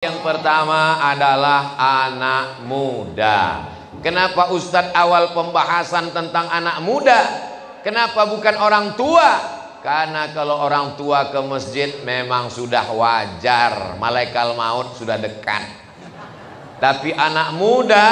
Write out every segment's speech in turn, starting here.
Yang pertama adalah anak muda. Kenapa Ustadz awal pembahasan tentang anak muda? Kenapa bukan orang tua? Karena kalau orang tua ke masjid memang sudah wajar, malaikat maut sudah dekat. Tapi anak muda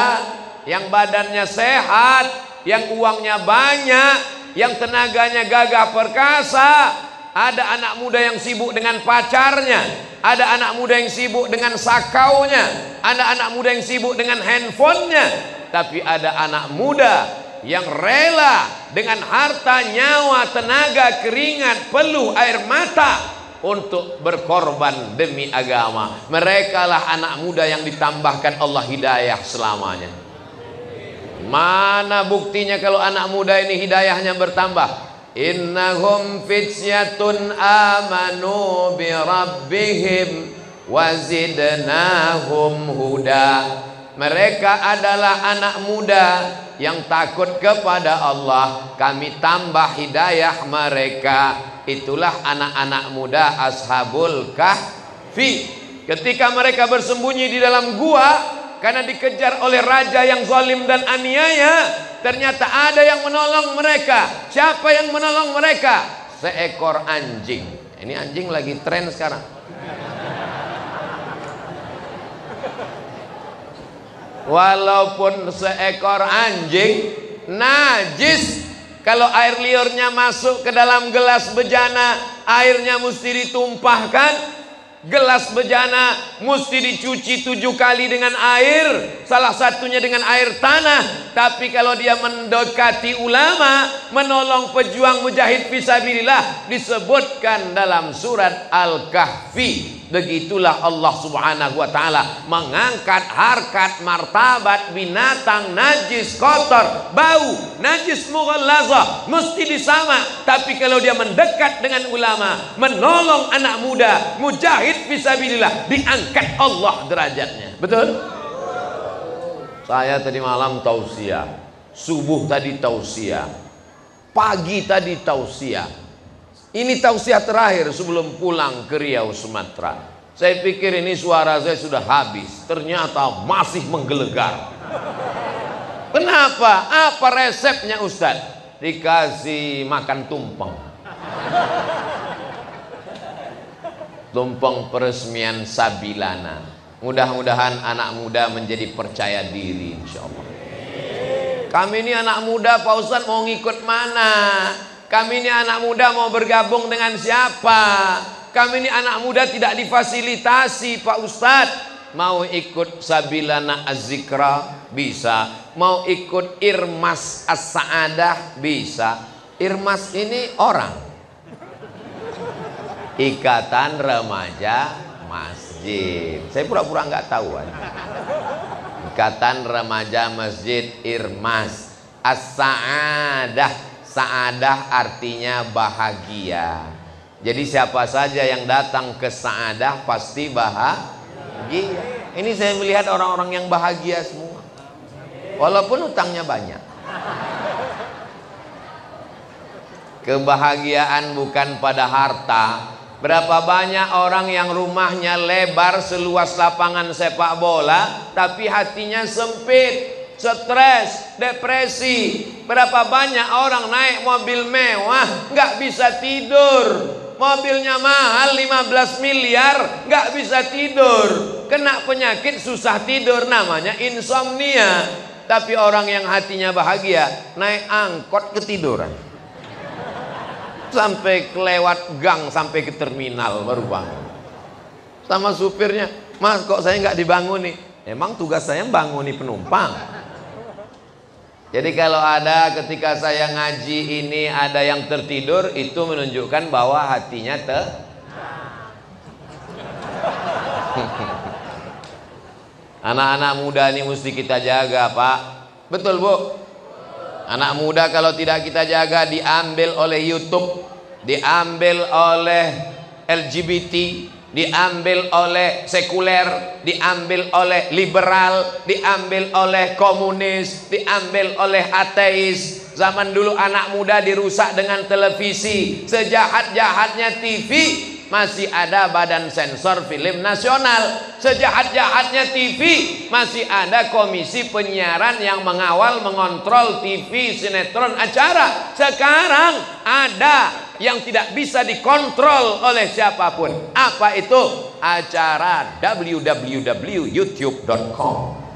yang badannya sehat, yang uangnya banyak, yang tenaganya gagah perkasa. Ada anak muda yang sibuk dengan pacarnya, ada anak muda yang sibuk dengan sakaunya, ada anak muda yang sibuk dengan handphonenya. Tapi ada anak muda yang rela dengan harta, nyawa, tenaga, keringat, peluh, air mata untuk berkorban demi agama. Mereka lah anak muda yang ditambahkan Allah hidayah selamanya. Mana buktinya kalau anak muda ini hidayahnya bertambah? Innahum fityatun amanu bi rabbihim wazidnahum huda. Mereka adalah anak muda yang takut kepada Allah, kami tambah hidayah mereka. Itulah anak-anak muda ashabul kahfi. Ketika mereka bersembunyi di dalam gua karena dikejar oleh raja yang zalim dan aniaya, ternyata ada yang menolong mereka. Siapa yang menolong mereka? Seekor anjing. Ini anjing lagi tren sekarang. Walaupun seekor anjing najis, kalau air liurnya masuk ke dalam gelas bejana, airnya mesti ditumpahkan. Gelas bejana mesti dicuci 7 kali dengan air, salah satunya dengan air tanah. Tapi kalau dia mendekati ulama, menolong pejuang mujahid fisabilillah, disebutkan dalam surat Al-Kahfi. Begitulah Allah subhanahu wa ta'ala mengangkat harkat martabat binatang najis, kotor, bau, najis mughallazah, mesti disama. Tapi kalau dia mendekat dengan ulama, menolong anak muda, mujahid fisabilillah, diangkat Allah derajatnya. Betul? Saya tadi malam tausiah, subuh tadi tausiah, pagi tadi tausiah. Ini tausiah terakhir sebelum pulang ke Riau, Sumatera. Saya pikir ini suara saya sudah habis, ternyata masih menggelegar. Kenapa? Apa resepnya Ustadz? Dikasih makan tumpeng. Tumpeng peresmian Sabilana. Mudah-mudahan anak muda menjadi percaya diri, insya Allah. Kami ini anak muda, Pak Ustadz mau ngikut mana? Kami ini anak muda mau bergabung dengan siapa? Kami ini anak muda tidak difasilitasi, Pak Ustadz. Mau ikut Sabilana Az-Zikra? Bisa. Mau ikut Irmas As-Sa'adah? Bisa. Irmas ini orang, Ikatan Remaja Masjid. Saya pura-pura nggak tahu. Ikatan Remaja Masjid Irmas As-Sa'adah. Sa'adah artinya bahagia. Jadi siapa saja yang datang ke Sa'adah pasti bahagia. Ini saya melihat orang-orang yang bahagia semua, walaupun utangnya banyak. Kebahagiaan bukan pada harta. Berapa banyak orang yang rumahnya lebar seluas lapangan sepak bola, tapi hatinya sempit, stres, depresi. Berapa banyak orang naik mobil mewah nggak bisa tidur, mobilnya mahal 15 miliar nggak bisa tidur, kena penyakit susah tidur, namanya insomnia. Tapi orang yang hatinya bahagia naik angkot ketiduran, sampai kelewat gang sampai ke terminal baru bangun. Sama supirnya, Mas kok saya nggak dibanguni? Emang tugas saya banguni penumpang. Jadi kalau ada ketika saya ngaji ini ada yang tertidur, itu menunjukkan bahwa hatinya Anak-anak muda ini mesti kita jaga, Pak. Betul, Bu? Anak muda kalau tidak kita jaga, diambil oleh YouTube, diambil oleh LGBT, diambil oleh sekuler, diambil oleh liberal, diambil oleh komunis, diambil oleh ateis. Zaman dulu anak muda dirusak dengan televisi. Sejahat-jahatnya TV, masih ada Badan Sensor Film Nasional. Sejahat-jahatnya TV, masih ada Komisi Penyiaran yang mengawal, mengontrol TV, sinetron, acara. Sekarang ada yang tidak bisa dikontrol oleh siapapun. Apa itu? Acara www.youtube.com.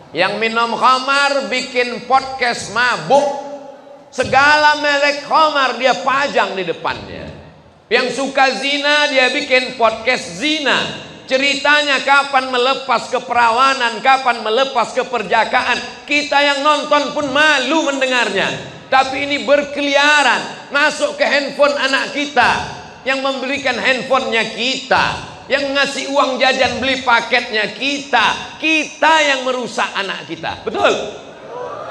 Yang minum khamar bikin podcast mabuk. Segala merek khamar dia pajang di depannya. Yang suka zina dia bikin podcast zina. Ceritanya kapan melepas keperawanan, kapan melepas keperjakaan. Kita yang nonton pun malu mendengarnya. Tapi ini berkeliaran masuk ke handphone anak kita. Yang membelikan handphonenya kita, yang ngasih uang jajan beli paketnya kita. Kita yang merusak anak kita. Betul?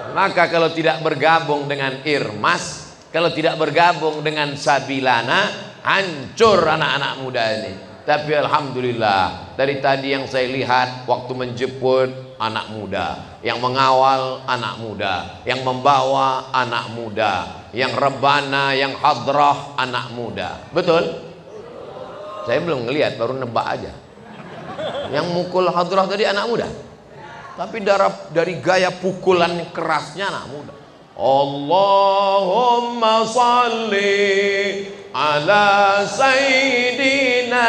Maka kalau tidak bergabung dengan Irmas, kalau tidak bergabung dengan Sabilana, hancur anak-anak muda ini. Tapi alhamdulillah, dari tadi yang saya lihat, waktu menjemput anak muda, yang mengawal anak muda, yang membawa anak muda, yang rebana, yang hadrah anak muda. Betul? Saya belum ngelihat, baru nebak aja. Yang mukul hadrah tadi anak muda. Tapi dari gaya pukulan kerasnya anak muda. Allahumma salli ala sayyidina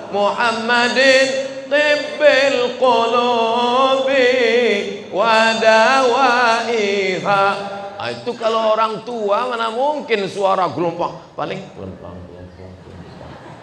Muhammadin tibbil qulubi wa dawaiha. Itu kalau orang tua mana mungkin suara gelombang, paling gelombang.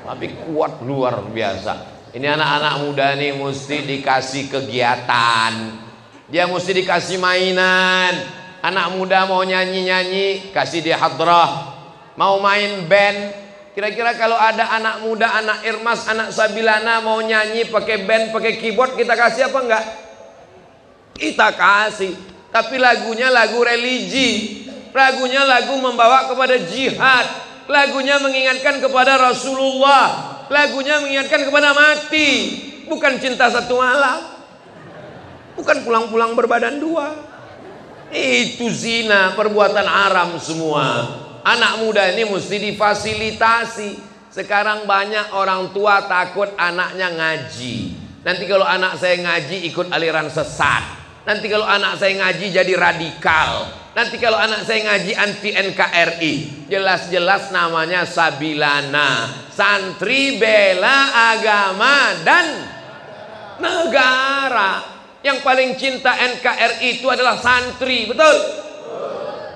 Tapi kuat luar biasa. Ini anak-anak muda nih mesti dikasih kegiatan. Dia mesti dikasih mainan. Anak muda mau nyanyi-nyanyi, kasih dia hadrah. Mau main band. Kira-kira kalau ada anak muda, anak Irmas, anak Sabilana mau nyanyi pakai band, pakai keyboard, kita kasih apa enggak? Kita kasih. Tapi lagunya lagu religi. Lagunya lagu membawa kepada jihad. Lagunya mengingatkan kepada Rasulullah. Lagunya mengingatkan kepada mati. Bukan cinta satu malam. Bukan pulang-pulang berbadan dua. Itu zina, perbuatan haram semua. Anak muda ini mesti difasilitasi. Sekarang banyak orang tua takut anaknya ngaji. Nanti kalau anak saya ngaji ikut aliran sesat. Nanti kalau anak saya ngaji jadi radikal. Nanti kalau anak saya ngaji anti NKRI. Jelas-jelas namanya Sabilana, santri bela agama dan negara. Yang paling cinta NKRI itu adalah santri. Betul?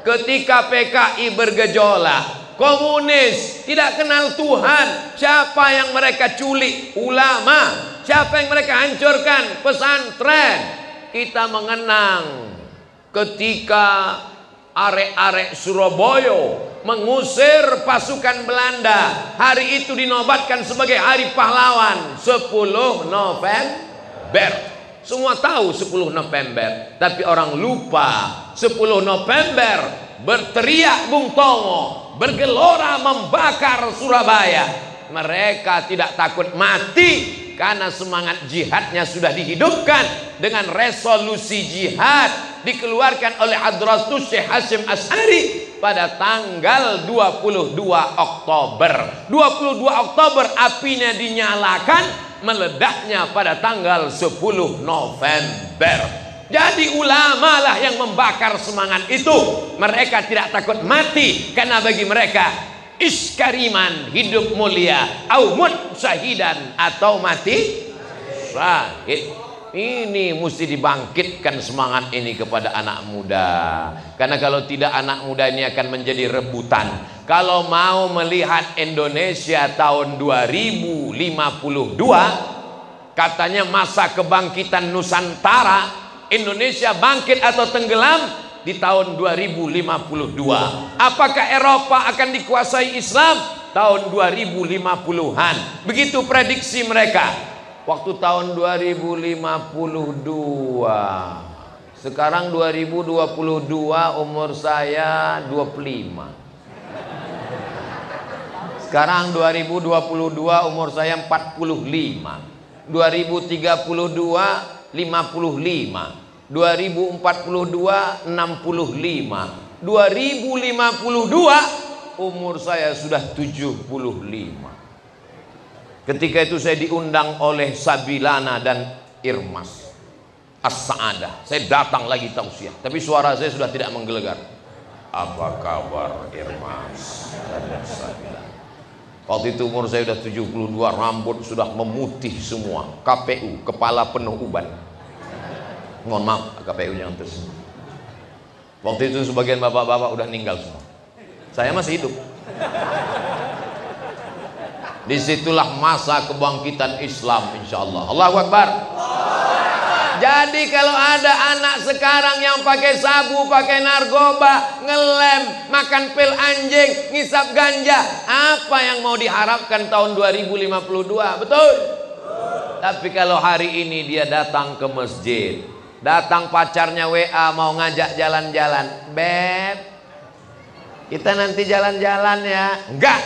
Ketika PKI bergejolak, komunis tidak kenal Tuhan, siapa yang mereka culik? Ulama. Siapa yang mereka hancurkan? Pesantren. Kita mengenang ketika arek-arek Surabaya mengusir pasukan Belanda. Hari itu dinobatkan sebagai hari pahlawan, 10 November. Semua tahu 10 November, tapi orang lupa 10 November berteriak Bung Tomo, bergelora membakar Surabaya. Mereka tidak takut mati karena semangat jihadnya sudah dihidupkan dengan resolusi jihad dikeluarkan oleh Hadratus Syekh Hasyim Asy'ari pada tanggal 22 Oktober. 22 Oktober apinya dinyalakan, meledaknya pada tanggal 10 November. Jadi ulama lah yang membakar semangat itu. Mereka tidak takut mati karena bagi mereka iskariman, hidup mulia, au mut syahidan, atau mati syahid. Ini mesti dibangkitkan semangat ini kepada anak muda. Karena kalau tidak, anak muda ini akan menjadi rebutan. Kalau mau melihat Indonesia tahun 2052, katanya masa kebangkitan Nusantara, Indonesia bangkit atau tenggelam di tahun 2052. Apakah Eropa akan dikuasai Islam? Tahun 2050-an. Begitu prediksi mereka. Waktu tahun 2052. Sekarang 2022, umur saya 25. Sekarang 2022, umur saya 45. 2032, 55. 2042 65, 2052 umur saya sudah 75. Ketika itu saya diundang oleh Sabilana dan Irmas As-Sa'adah. Saya datang lagi tausiah, tapi suara saya sudah tidak menggelegar. Apa kabar Irmas dan Sabilana? Waktu itu umur saya sudah 72, rambut sudah memutih semua. KPU, kepala penuh uban. Mohon maaf, KPU jangan tersebut. Waktu itu sebagian bapak-bapak udah meninggal semua. Saya masih hidup. Disitulah masa kebangkitan Islam, insya Allah. Allahu Akbar. Jadi kalau ada anak sekarang yang pakai sabu, pakai narkoba, ngelem, makan pil anjing, ngisap ganja, apa yang mau diharapkan tahun 2052? Betul? Tapi kalau hari ini dia datang ke masjid, datang pacarnya WA mau ngajak jalan-jalan, Beb, kita nanti jalan-jalan ya. Enggak,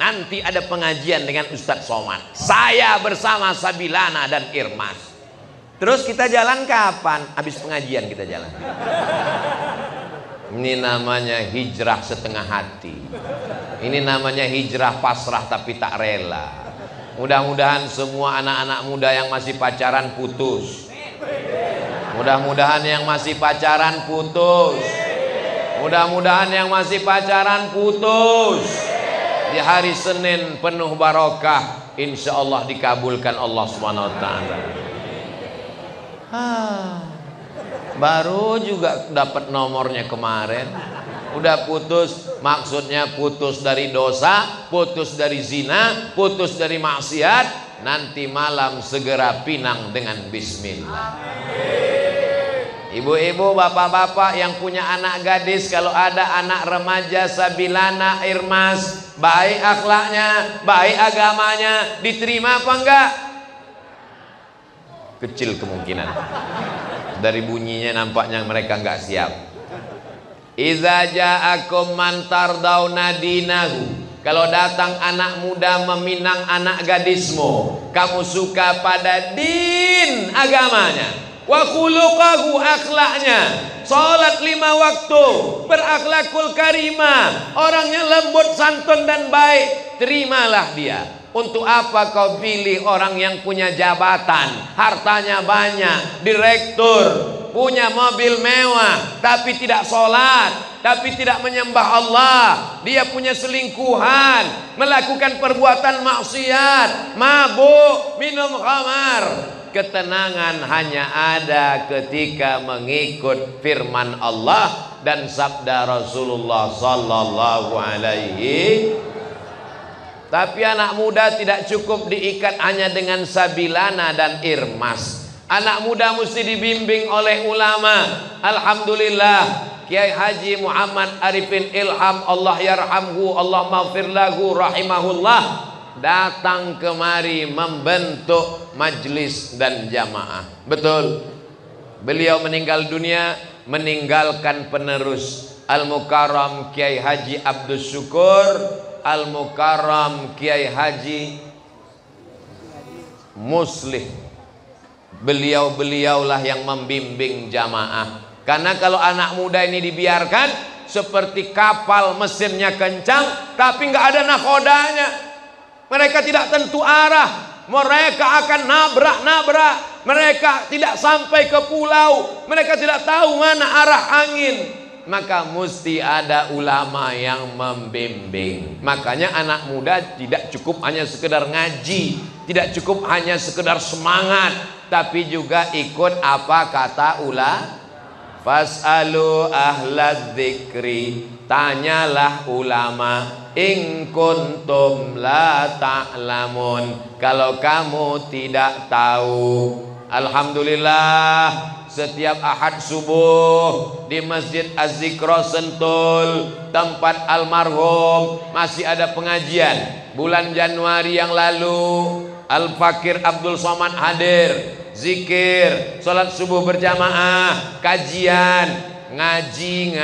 nanti ada pengajian dengan Ustadz Somad, saya bersama Sabilana dan Irmas. Terus kita jalan kapan? Habis pengajian kita jalan. Ini namanya hijrah setengah hati. Ini namanya hijrah pasrah tapi tak rela. Mudah-mudahan semua anak-anak muda yang masih pacaran putus. Mudah-mudahan yang masih pacaran putus. Mudah-mudahan yang masih pacaran putus. Di hari Senin penuh barokah, insya Allah dikabulkan Allah Subhanahu wa Ta'ala. Baru juga dapat nomornya kemarin, udah putus. Maksudnya putus dari dosa, putus dari zina, putus dari maksiat. Nanti malam segera pinang dengan bismillah. Ibu-ibu, bapak-bapak yang punya anak gadis, kalau ada anak remaja Sabilana, Irmas, baik akhlaknya, baik agamanya, diterima apa enggak? Kecil kemungkinan. Dari bunyinya nampaknya mereka enggak siap. Iza ja'akum man tardawna dinahu. Kalau datang anak muda meminang anak gadismu, kamu suka pada din agamanya, wa khuluqahu akhlaknya, salat 5 waktu, berakhlakul karimah, orangnya lembut, santun dan baik, terimalah dia. Untuk apa kau pilih orang yang punya jabatan, hartanya banyak, direktur, punya mobil mewah, tapi tidak sholat, tapi tidak menyembah Allah, dia punya selingkuhan, melakukan perbuatan maksiat, mabuk, minum khamar. Ketenangan hanya ada ketika mengikut firman Allah dan sabda Rasulullah sallallahu alaihi. Tapi anak muda tidak cukup diikat hanya dengan Sabilana dan Irmas. Anak muda mesti dibimbing oleh ulama. Alhamdulillah, Kiai Haji Muhammad Arifin Ilham, Allah yarhamhu, Allah maghfir lahu, rahimahullah, datang kemari membentuk majlis dan jamaah. Betul. Beliau meninggal dunia meninggalkan penerus, Al-Mukarram Kiai Haji Abdus Syukur, Al-Mukarram Kiai Haji Muslih. Beliau-beliaulah yang membimbing jamaah. Karena kalau anak muda ini dibiarkan seperti kapal mesinnya kencang tapi nggak ada nakodanya, mereka tidak tentu arah, mereka akan nabrak-nabrak, mereka tidak sampai ke pulau, mereka tidak tahu mana arah angin. Maka mesti ada ulama yang membimbing. Makanya anak muda tidak cukup hanya sekedar ngaji, tidak cukup hanya sekedar semangat, tapi juga ikut apa kata ulama. Fas'alu ahlad dzikri, tanyalah ulama, in kuntum la ta'lamun, kalau kamu tidak tahu. Alhamdulillah, setiap Ahad subuh di Masjid Az-Zikra Sentul, tempat almarhum, masih ada pengajian. Bulan Januari yang lalu Al-Fakir Abdul Somad hadir, zikir, sholat subuh berjamaah, kajian, ngaji.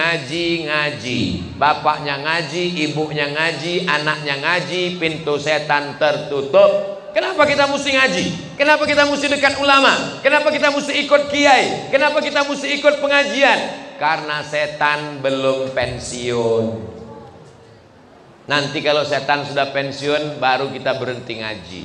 Bapaknya ngaji, ibunya ngaji, anaknya ngaji, pintu setan tertutup. Kenapa kita mesti ngaji? Kenapa kita mesti dekat ulama? Kenapa kita mesti ikut kiai? Kenapa kita mesti ikut pengajian? Karena setan belum pensiun. Nanti kalau setan sudah pensiun baru kita berhenti ngaji.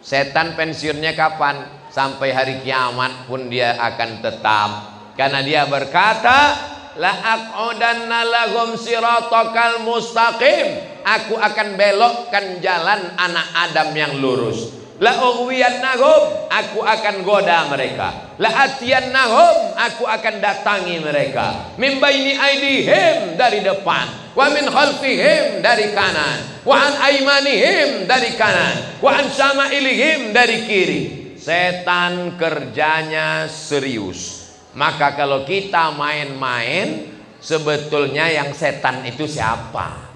Setan pensiunnya kapan? Sampai hari kiamat pun dia akan tetap. Karena dia berkata, la aqudanna lahum siratakal mustaqim. Aku akan belokkan jalan anak Adam yang lurus. La ughwiyannahum, aku akan goda mereka. La atiyannahum, aku akan datangi mereka. Min baini aidihim, dari depan. Wa min khalfihim, dari kanan. Wa an aymanihim, dari kanan. Wa an syama'ilihim, dari kiri. Setan kerjanya serius. Maka kalau kita main-main, sebetulnya yang setan itu siapa?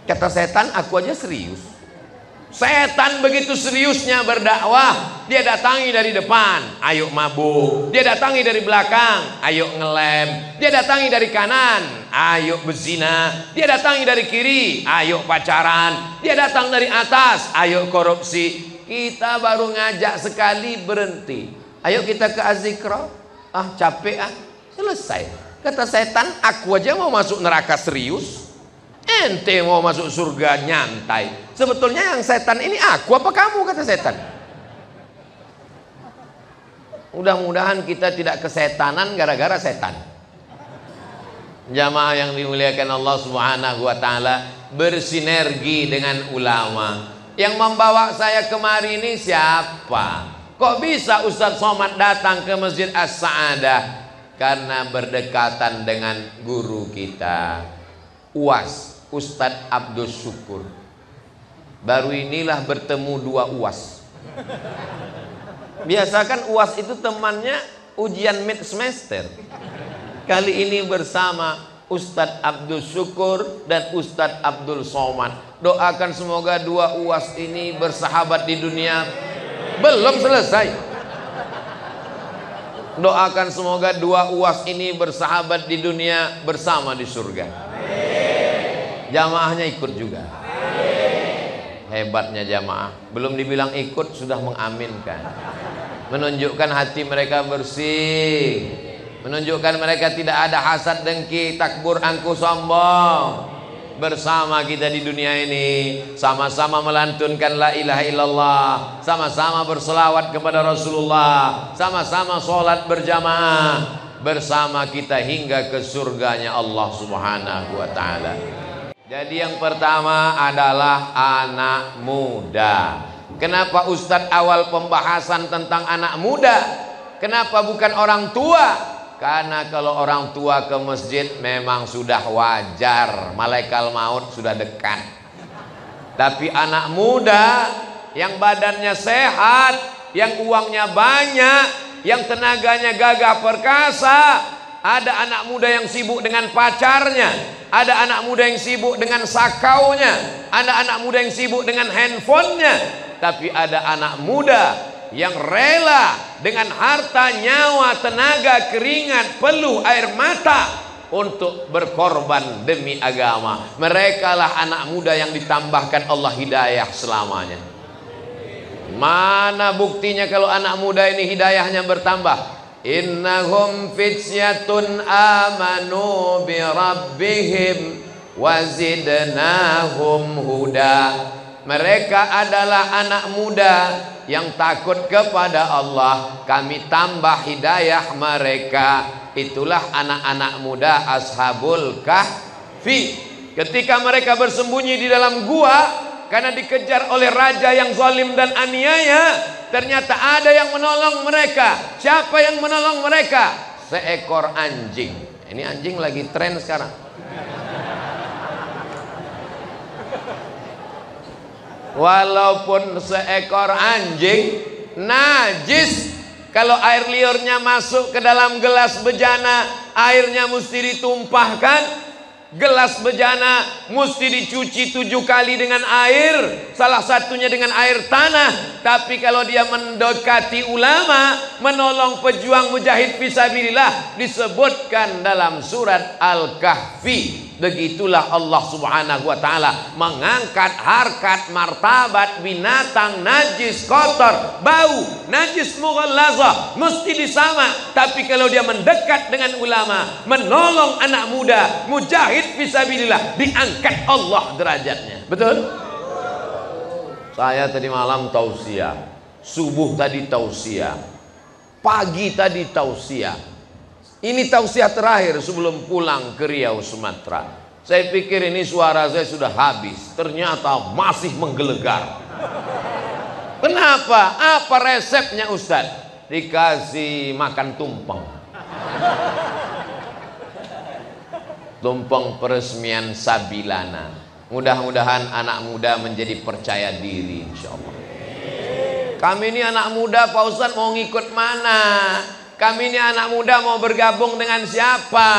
Kata setan, aku aja serius. Setan begitu seriusnya berdakwah, dia datangi dari depan, ayo mabuk. Dia datangi dari belakang, ayo ngelem. Dia datangi dari kanan, ayo berzina. Dia datangi dari kiri, ayo pacaran. Dia datang dari atas, ayo korupsi. Kita baru ngajak sekali berhenti. Ayo kita ke azikra. Ah capek ah, selesai. Kata setan, aku aja mau masuk neraka serius. Ente mau masuk surga nyantai. Sebetulnya yang setan ini aku apa kamu, kata setan. Mudah-mudahan kita tidak kesetanan gara-gara setan. Jamaah yang dimuliakan Allah Subhanahu wa taala, bersinergi dengan ulama. Yang membawa saya kemari ini siapa? Kok bisa Ustadz Somad datang ke Masjid As-Sa'adah? Karena berdekatan dengan guru kita, UAS, Ustadz Abdul Syukur. Baru inilah bertemu dua UAS. Biasa kan UAS itu temannya ujian mid semester. Kali ini bersama Ustadz Abdul Syukur dan Ustadz Abdul Somad. Doakan semoga dua UAS ini bersahabat di dunia. Belum selesai. Doakan semoga dua UAS ini bersahabat di dunia, bersama di surga. Jamaahnya ikut juga. Hebatnya jamaah, belum dibilang ikut sudah mengaminkan. Menunjukkan hati mereka bersih, menunjukkan mereka tidak ada hasad, dengki, takbur, angkuh, sombong. Bersama kita di dunia ini, sama-sama melantunkan la ilaha illallah, sama-sama berselawat kepada Rasulullah, sama-sama sholat berjamaah, bersama kita hingga ke surganya Allah Subhanahu wa ta'ala. Jadi yang pertama adalah anak muda. Kenapa Ustadz awal pembahasan tentang anak muda? Kenapa bukan orang tua? Karena kalau orang tua ke masjid memang sudah wajar, malaikat maut sudah dekat. Tapi anak muda yang badannya sehat, yang uangnya banyak, yang tenaganya gagah perkasa. Ada anak muda yang sibuk dengan pacarnya, ada anak muda yang sibuk dengan sakaunya, ada anak muda yang sibuk dengan handphonenya. Tapi ada anak muda yang rela dengan harta, nyawa, tenaga, keringat, peluh, air mata untuk berkorban demi agama. Mereka lah anak muda yang ditambahkan Allah hidayah selamanya. Mana buktinya kalau anak muda ini hidayahnya bertambah? Innahum fityatun amanu bi rabbihim wazidnahum huda. Mereka adalah anak muda yang takut kepada Allah, kami tambah hidayah mereka. Itulah anak-anak muda Ashabul Kahfi. Ketika mereka bersembunyi di dalam gua karena dikejar oleh raja yang zalim dan aniaya, ternyata ada yang menolong mereka. Siapa yang menolong mereka? Seekor anjing. Ini anjing lagi tren sekarang. Walaupun seekor anjing najis, kalau air liurnya masuk ke dalam gelas bejana, airnya mesti ditumpahkan. Gelas bejana mesti dicuci 7 kali dengan air, salah satunya dengan air tanah. Tapi kalau dia mendekati ulama, menolong pejuang mujahid fisabilillah, disebutkan dalam surat Al-Kahfi. Begitulah Allah Subhanahu wa ta'ala mengangkat harkat martabat binatang najis, kotor, bau, najis mughallazah, mesti disama. Tapi kalau dia mendekat dengan ulama, menolong anak muda, mujahid fisabilillah, diangkat Allah derajatnya. Betul? Saya tadi malam tausiah, subuh tadi tausiah, pagi tadi tausiah. Ini tausiah terakhir sebelum pulang ke Riau, Sumatera. Saya pikir ini suara saya sudah habis, ternyata masih menggelegar. Kenapa? Apa resepnya Ustaz? Dikasih makan tumpeng. Tumpeng peresmian Sabilana. Mudah-mudahan anak muda menjadi percaya diri, insya Allah. Kami ini anak muda, Pak Ustadz, mau ngikut mana? Kami ini anak muda mau bergabung dengan siapa?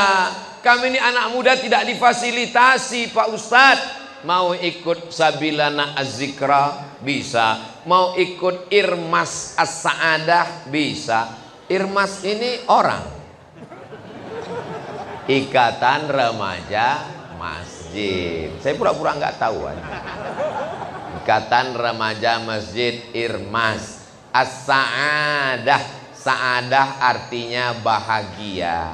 Kami ini anak muda tidak difasilitasi, Pak Ustadz. Mau ikut Sabilana Az-Zikra? Bisa. Mau ikut Irmas As-Sa'adah? Bisa. Irmas ini orang. Ikatan Remaja Masjid. Saya pura-pura nggak tahu aja. Ikatan Remaja Masjid Irmas. As-Sa'adah. Sa'adah artinya bahagia.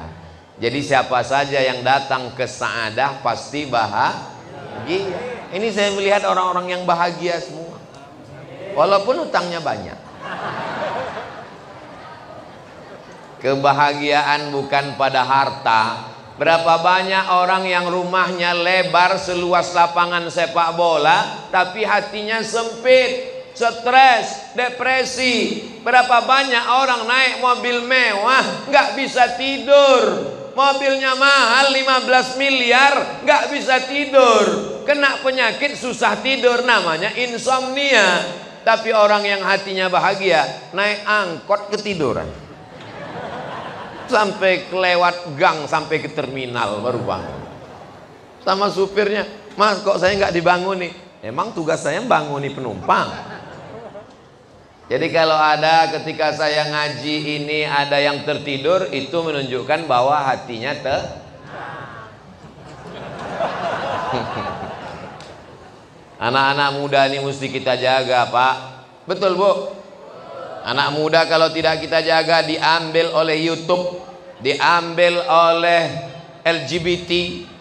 Jadi siapa saja yang datang ke Sa'adah pasti bahagia. Ini saya melihat orang-orang yang bahagia semua. Walaupun utangnya banyak. Kebahagiaan bukan pada harta. Berapa banyak orang yang rumahnya lebar seluas lapangan sepak bola, tapi hatinya sempit, stres, depresi. Berapa banyak orang naik mobil mewah, nggak bisa tidur. Mobilnya mahal 15 miliar, nggak bisa tidur. Kena penyakit susah tidur, namanya insomnia. Tapi orang yang hatinya bahagia, naik angkot ketiduran. Sampai kelewat gang, sampai ke terminal baru bangun. Sama supirnya, Mas kok saya nggak dibangun nih? Emang tugas saya banguni penumpang. Jadi kalau ada ketika saya ngaji ini ada yang tertidur, itu menunjukkan bahwa hatinya Anak-anak muda ini mesti kita jaga, Pak. Betul, Bu? Anak muda kalau tidak kita jaga diambil oleh YouTube, diambil oleh LGBT,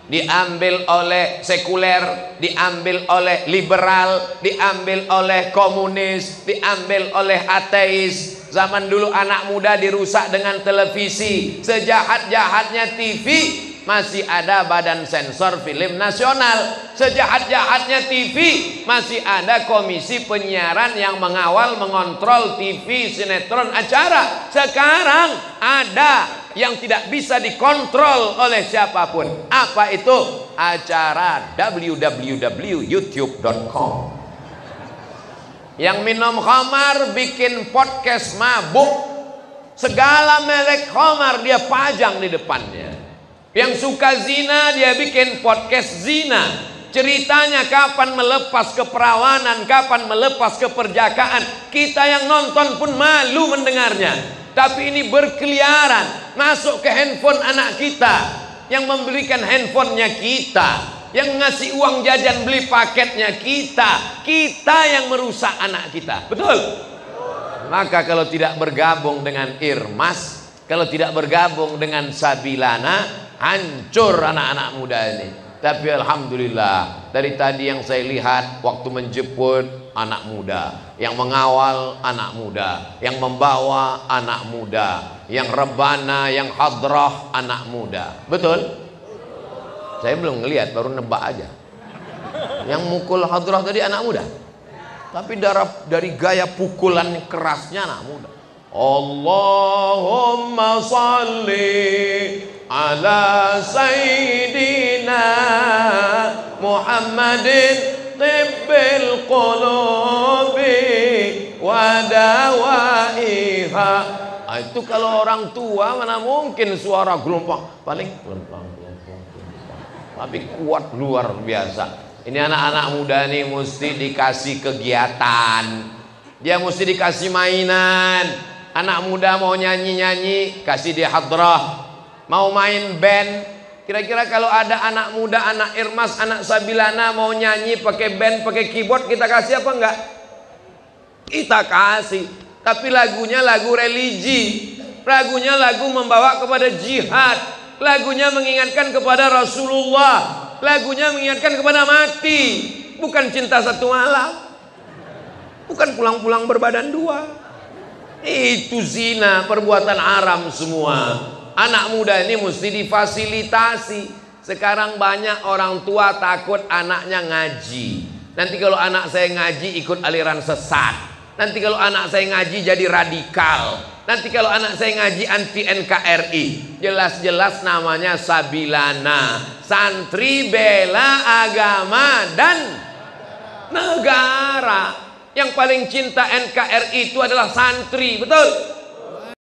diambil oleh sekuler, diambil oleh liberal, diambil oleh komunis, diambil oleh ateis. Zaman dulu anak muda dirusak dengan televisi. Sejahat-jahatnya TV, masih ada Badan Sensor Film Nasional. Sejahat-jahatnya TV, masih ada Komisi Penyiaran yang mengawal, mengontrol TV, sinetron, acara. Sekarang ada yang tidak bisa dikontrol oleh siapapun. Apa itu? Acara www.youtube.com. Yang minum khamar bikin podcast mabuk. Segala merek khamar dia pajang di depannya. Yang suka zina dia bikin podcast zina. Ceritanya kapan melepas keperawanan, kapan melepas keperjakaan. Kita yang nonton pun malu mendengarnya. Tapi ini berkeliaran, masuk ke handphone anak kita. Yang membelikan handphonenya kita, yang ngasih uang jajan beli paketnya kita. Kita yang merusak anak kita. Betul? Maka kalau tidak bergabung dengan Irmas, kalau tidak bergabung dengan Sabilana, hancur anak-anak muda ini. Tapi alhamdulillah, dari tadi yang saya lihat waktu menjemput anak muda, yang mengawal anak muda, yang membawa anak muda, yang rebana, yang hadrah anak muda. Betul? Saya belum ngelihat, baru nebak aja. Yang mukul hadrah tadi anak muda. Tapi dari gaya pukulan kerasnya anak muda. Allahumma salli ala sayyidina Muhammadin tibbil qulubi wa dawaiha. Itu kalau orang tua mana mungkin suara gelombang, paling gelombang. Tapi kuat luar biasa. Ini anak-anak muda nih mesti dikasih kegiatan. Dia mesti dikasih mainan. Anak muda mau nyanyi-nyanyi, kasih dia hadrah. Mau main band, kira-kira kalau ada anak muda, anak Irmas, anak Sabilana mau nyanyi pakai band, pakai keyboard, kita kasih apa enggak? Kita kasih. Tapi lagunya lagu religi, lagunya lagu membawa kepada jihad, lagunya mengingatkan kepada Rasulullah. Lagunya mengingatkan kepada mati, bukan cinta satu malam, bukan pulang-pulang berbadan dua. Itu zina, perbuatan haram semua. Anak muda ini mesti difasilitasi. Sekarang banyak orang tua takut anaknya ngaji. Nanti kalau anak saya ngaji ikut aliran sesat. Nanti kalau anak saya ngaji jadi radikal. Nanti kalau anak saya ngaji anti NKRI. Jelas-jelas namanya Sabilana, santri bela agama dan negara. Yang paling cinta NKRI itu adalah santri, betul?